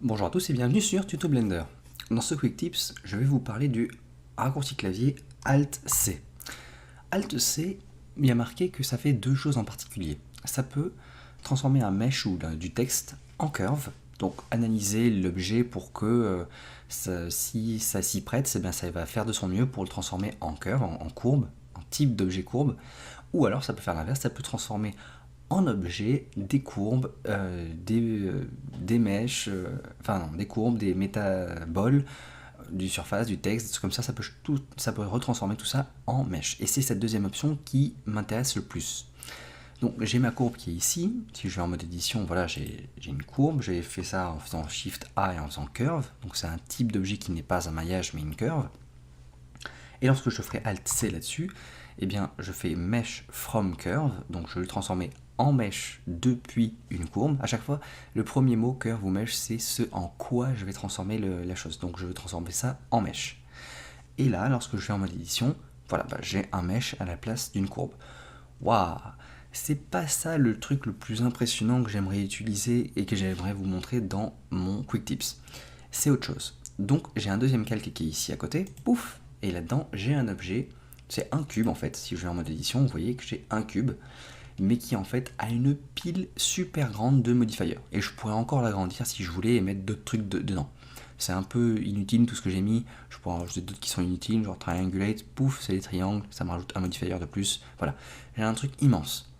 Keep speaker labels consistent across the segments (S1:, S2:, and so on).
S1: Bonjour à tous et bienvenue sur Tuto Blender. Dans ce Quick Tips, je vais vous parler du raccourci clavier Alt-C. Alt-C, il y a marqué que ça fait deux choses en particulier. Ça peut transformer un mesh ou du texte en curve, donc analyser l'objet pour que si ça s'y prête, bien, ça va faire de son mieux pour le transformer en curve, en courbe, en type d'objet courbe, ou alors ça peut faire l'inverse, ça peut transformer en objet des courbes, des mèches, des courbes, des métaboles, du surface, du texte, comme ça, ça peut retransformer tout ça en mèche. Et c'est cette deuxième option qui m'intéresse le plus. Donc j'ai ma courbe qui est ici. Si je vais en mode édition, voilà, j'ai une courbe. J'ai fait ça en faisant Shift A et en faisant Curve. Donc c'est un type d'objet qui n'est pas un maillage mais une curve. Et lorsque je ferai Alt C là-dessus, eh bien je fais Mesh from Curve. Donc je vais le transformer en mesh depuis une courbe. À chaque fois, le premier mot curve ou mesh, c'est ce en quoi je vais transformer la chose. Donc je vais transformer ça en mesh. Et là, lorsque je vais en mode édition, voilà, j'ai un mesh à la place d'une courbe. Waouh! C'est pas ça le truc le plus impressionnant que j'aimerais utiliser et que j'aimerais vous montrer dans mon Quick Tips. C'est autre chose. Donc j'ai un deuxième calque qui est ici à côté, pouf, et là-dedans j'ai un objet, c'est un cube en fait. Si je vais en mode édition, vous voyez que j'ai un cube, mais qui en fait a une pile super grande de modifiers. Et je pourrais encore l'agrandir si je voulais et mettre d'autres trucs dedans. C'est un peu inutile tout ce que j'ai mis, je pourrais en rajouter d'autres qui sont inutiles, genre triangulate, pouf, c'est les triangles, ça me rajoute un modifier de plus, voilà. J'ai un truc immense.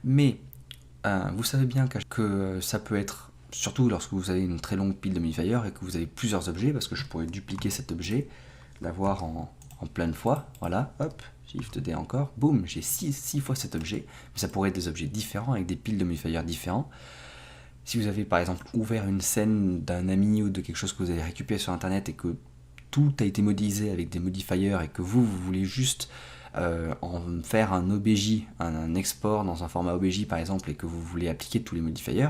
S1: Mais vous savez bien que ça peut être, surtout lorsque vous avez une très longue pile de modifiers et que vous avez plusieurs objets, parce que je pourrais dupliquer cet objet, l'avoir en plein de fois, voilà, hop, Shift D encore, boum, j'ai 6 fois cet objet, mais ça pourrait être des objets différents avec des piles de modifiers différents. Si vous avez par exemple ouvert une scène d'un ami ou de quelque chose que vous avez récupéré sur internet et que tout a été modélisé avec des modifiers et que vous voulez juste en faire un OBJ, un export dans un format OBJ par exemple, et que vous voulez appliquer tous les modifiers,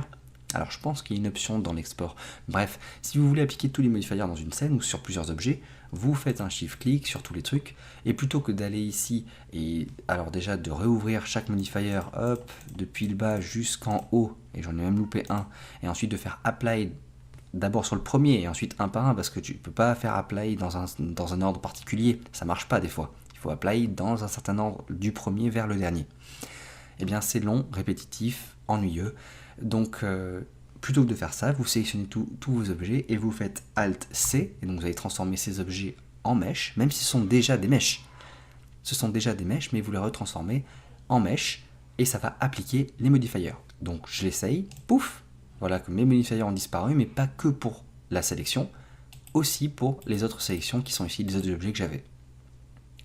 S1: alors je pense qu'il y a une option dans l'export. Bref, si vous voulez appliquer tous les modifiers dans une scène ou sur plusieurs objets, vous faites un shift-click sur tous les trucs, et plutôt que d'aller ici, et alors déjà de réouvrir chaque modifier, hop, depuis le bas jusqu'en haut, et j'en ai même loupé un, et ensuite de faire apply d'abord sur le premier, et ensuite un par un, parce que tu ne peux pas faire apply dans un ordre particulier, ça marche pas des fois. Il faut apply dans un certain ordre du premier vers le dernier. Eh bien c'est long, répétitif, ennuyeux, donc plutôt que de faire ça, vous sélectionnez tous vos objets et vous faites Alt-C, et donc vous allez transformer ces objets en mesh, même si ce sont déjà des meshs. Ce sont déjà des meshs, mais vous les retransformez en mesh, et ça va appliquer les modifiers. Donc je l'essaye, pouf, voilà que mes modifiers ont disparu, mais pas que pour la sélection, aussi pour les autres sélections qui sont ici, les autres objets que j'avais.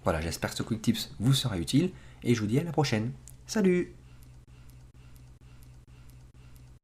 S1: Voilà, j'espère que ce Quick Tips vous sera utile, et je vous dis à la prochaine. Salut!